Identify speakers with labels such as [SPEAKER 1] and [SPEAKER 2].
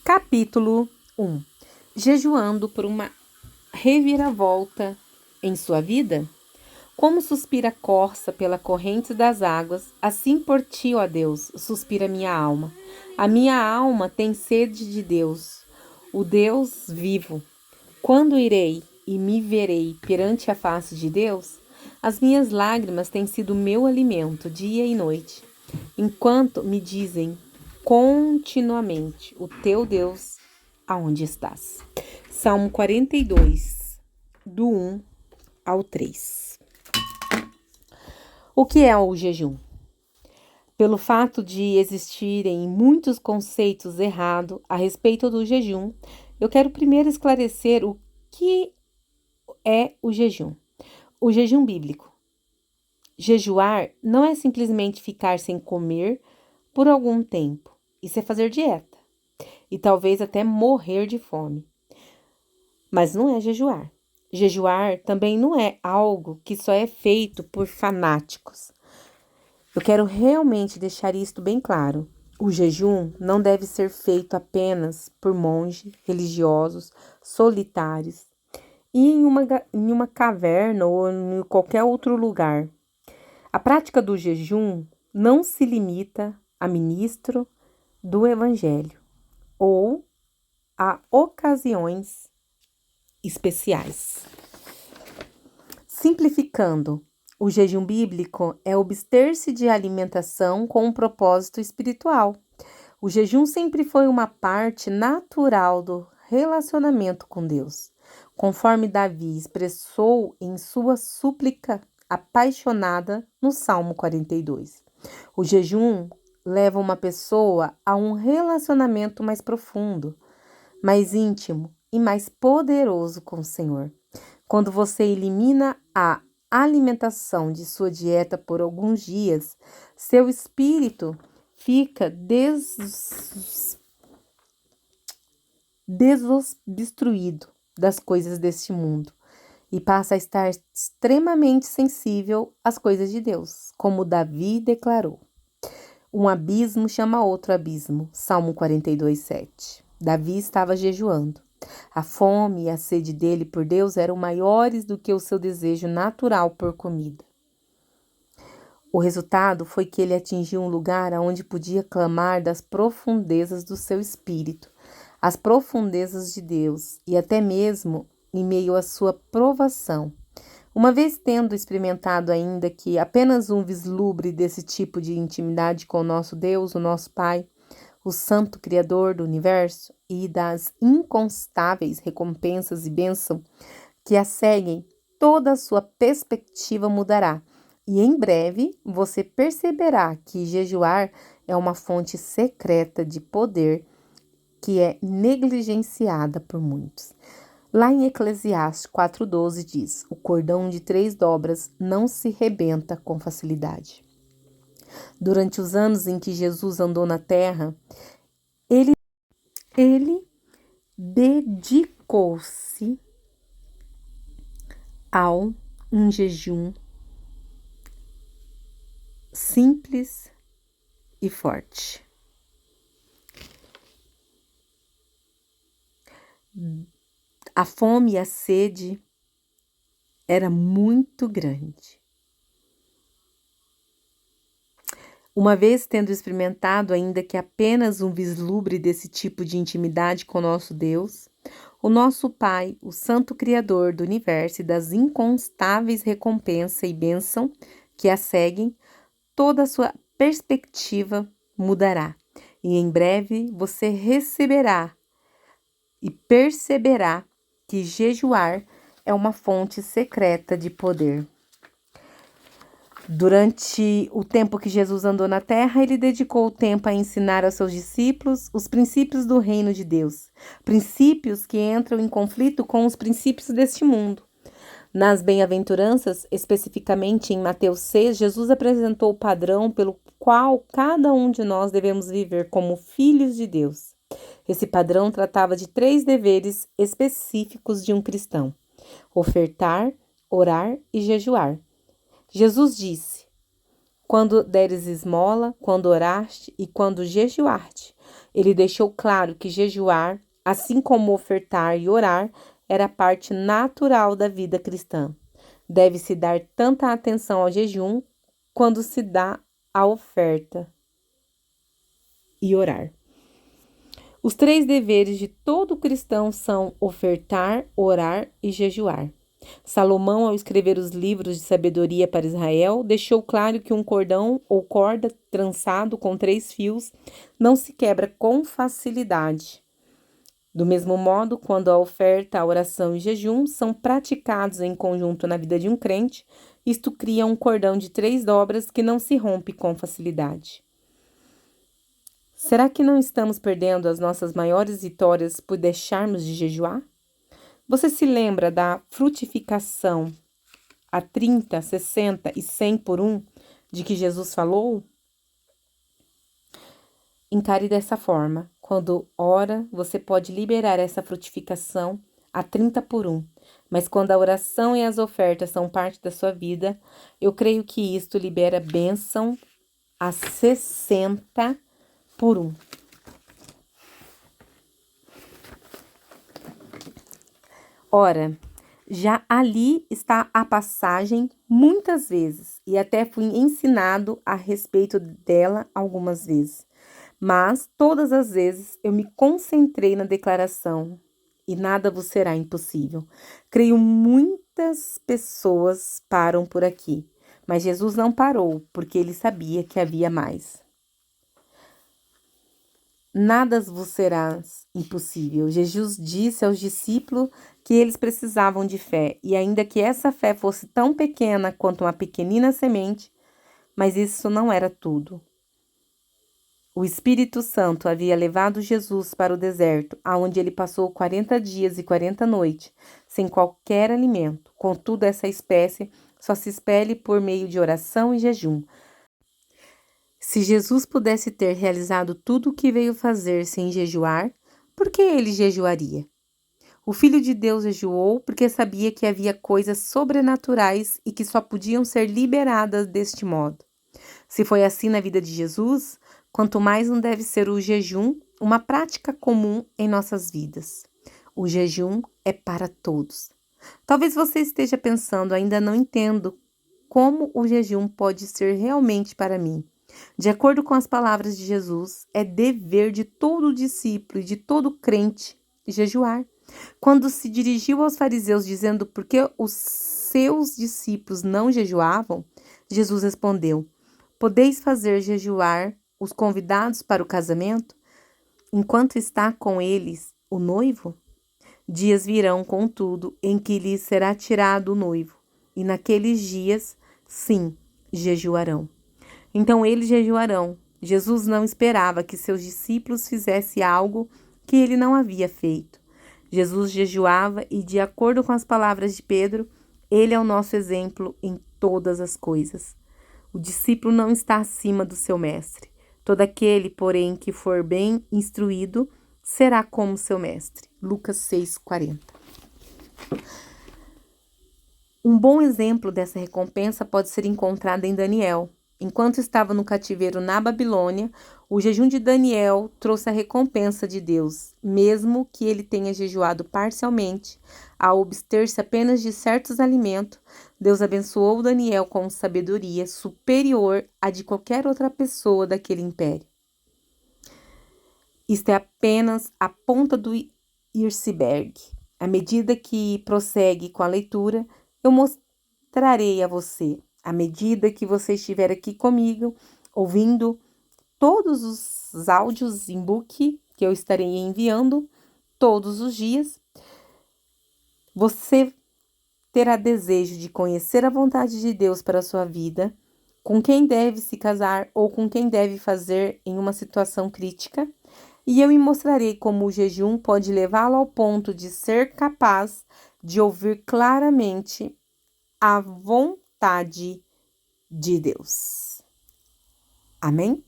[SPEAKER 1] Capítulo 1. Jejuando por uma reviravolta em sua vida? Como suspira a corça pela corrente das águas, assim por ti, ó Deus, suspira minha alma. A minha alma tem sede de Deus, o Deus vivo. Quando irei e me verei perante a face de Deus? As minhas lágrimas têm sido meu alimento dia e noite, enquanto me dizem continuamente: o teu Deus, aonde estás? Salmo 42, do 1 ao 3. O que é o jejum? Pelo fato de existirem muitos conceitos errados a respeito do jejum, eu quero primeiro esclarecer o que é o jejum. O jejum bíblico. Jejuar não é simplesmente ficar sem comer por algum tempo. Isso é fazer dieta. E talvez até morrer de fome. Mas não é jejuar. Jejuar também não é algo que só é feito por fanáticos. Eu quero realmente deixar isto bem claro. O jejum não deve ser feito apenas por monges religiosos solitários e em uma caverna ou em qualquer outro lugar. A prática do jejum não se limita a ministro do evangelho ou a ocasiões especiais. Simplificando, o jejum bíblico é abster-se de alimentação com um propósito espiritual. O jejum sempre foi uma parte natural do relacionamento com Deus, conforme Davi expressou em sua súplica apaixonada no Salmo 42. O jejum leva uma pessoa a um relacionamento mais profundo, mais íntimo e mais poderoso com o Senhor. Quando você elimina a alimentação de sua dieta por alguns dias, seu espírito fica desobstruído das coisas deste mundo e passa a estar extremamente sensível às coisas de Deus, como Davi declarou. Um abismo chama outro abismo, Salmo 42, 7. Davi estava jejuando. A fome e a sede dele por Deus eram maiores do que o seu desejo natural por comida. O resultado foi que ele atingiu um lugar onde podia clamar das profundezas do seu espírito, as profundezas de Deus, e até mesmo em meio à sua provação. Uma vez tendo experimentado ainda que apenas um vislumbre desse tipo de intimidade com o nosso Deus, o nosso Pai, o Santo Criador do Universo, e das inconstáveis recompensas e bênção que a seguem, toda a sua perspectiva mudará. E em breve você perceberá que jejuar é uma fonte secreta de poder que é negligenciada por muitos. Lá em Eclesiastes 4,12 diz: o cordão de 3 dobras não se rebenta com facilidade. Durante os anos em que Jesus andou na terra, ele dedicou-se ao um jejum simples e forte. A fome e a sede era muito grande. Uma vez tendo experimentado ainda que apenas um vislumbre desse tipo de intimidade com nosso Deus, o nosso Pai, o Santo Criador do Universo e das inconstáveis recompensas e bênção que a seguem, toda a sua perspectiva mudará. E em breve você receberá e perceberá que jejuar é uma fonte secreta de poder. Durante o tempo que Jesus andou na terra, ele dedicou o tempo a ensinar aos seus discípulos os princípios do reino de Deus, princípios que entram em conflito com os princípios deste mundo. Nas bem-aventuranças, especificamente em Mateus 6, Jesus apresentou o padrão pelo qual cada um de nós devemos viver como filhos de Deus. Esse padrão tratava de 3 deveres específicos de um cristão: ofertar, orar e jejuar. Jesus disse: quando deres esmola, quando oraste e quando jejuarte. Ele deixou claro que jejuar, assim como ofertar e orar, era parte natural da vida cristã. Deve-se dar tanta atenção ao jejum quando se dá a oferta e orar. Os 3 deveres de todo cristão são ofertar, orar e jejuar. Salomão, ao escrever os livros de sabedoria para Israel, deixou claro que um cordão ou corda trançado com 3 fios não se quebra com facilidade. Do mesmo modo, quando a oferta, a oração e jejum são praticados em conjunto na vida de um crente, isto cria um cordão de 3 dobras que não se rompe com facilidade. Será que não estamos perdendo as nossas maiores vitórias por deixarmos de jejuar? Você se lembra da frutificação a 30, 60 e 100 por 1 de que Jesus falou? Encare dessa forma. Quando ora, você pode liberar essa frutificação a 30 por 1. Mas quando a oração e as ofertas são parte da sua vida, eu creio que isto libera bênção a 60 por 1. Ora, já ali está a passagem muitas vezes e até fui ensinado a respeito dela algumas vezes. Mas todas as vezes eu me concentrei na declaração e nada vos será impossível. Creio muitas pessoas param por aqui, mas Jesus não parou porque ele sabia que havia mais. Nada vos será impossível. Jesus disse aos discípulos que eles precisavam de fé, e ainda que essa fé fosse tão pequena quanto uma pequenina semente, mas isso não era tudo. O Espírito Santo havia levado Jesus para o deserto, aonde ele passou 40 dias e 40 noites, sem qualquer alimento. Contudo, essa espécie só se expele por meio de oração e jejum. Se Jesus pudesse ter realizado tudo o que veio fazer sem jejuar, por que ele jejuaria? O Filho de Deus jejuou porque sabia que havia coisas sobrenaturais e que só podiam ser liberadas deste modo. Se foi assim na vida de Jesus, quanto mais não deve ser o jejum uma prática comum em nossas vidas. O jejum é para todos. Talvez você esteja pensando, ainda não entendo como o jejum pode ser realmente para mim. De acordo com as palavras de Jesus, é dever de todo discípulo e de todo crente jejuar. Quando se dirigiu aos fariseus dizendo por que os seus discípulos não jejuavam, Jesus respondeu: podeis fazer jejuar os convidados para o casamento, enquanto está com eles o noivo? Dias virão, contudo, em que lhes será tirado o noivo, e naqueles dias, sim, jejuarão. Então eles jejuarão. Jesus não esperava que seus discípulos fizessem algo que ele não havia feito. Jesus jejuava e, de acordo com as palavras de Pedro, ele é o nosso exemplo em todas as coisas. O discípulo não está acima do seu mestre. Todo aquele, porém, que for bem instruído, será como seu mestre. Lucas 6,40. Um bom exemplo dessa recompensa pode ser encontrado em Daniel. Enquanto estava no cativeiro na Babilônia, o jejum de Daniel trouxe a recompensa de Deus, mesmo que ele tenha jejuado parcialmente, ao abster-se apenas de certos alimentos. Deus abençoou Daniel com sabedoria superior à de qualquer outra pessoa daquele império. Isto é apenas a ponta do iceberg. À medida que prossegue com a leitura, eu mostrarei a você. À medida que você estiver aqui comigo, ouvindo todos os áudios em book que eu estarei enviando todos os dias, você terá desejo de conhecer a vontade de Deus para a sua vida, com quem deve se casar ou com quem deve fazer em uma situação crítica, e eu lhe mostrarei como o jejum pode levá-lo ao ponto de ser capaz de ouvir claramente a vontade de Deus. Amém?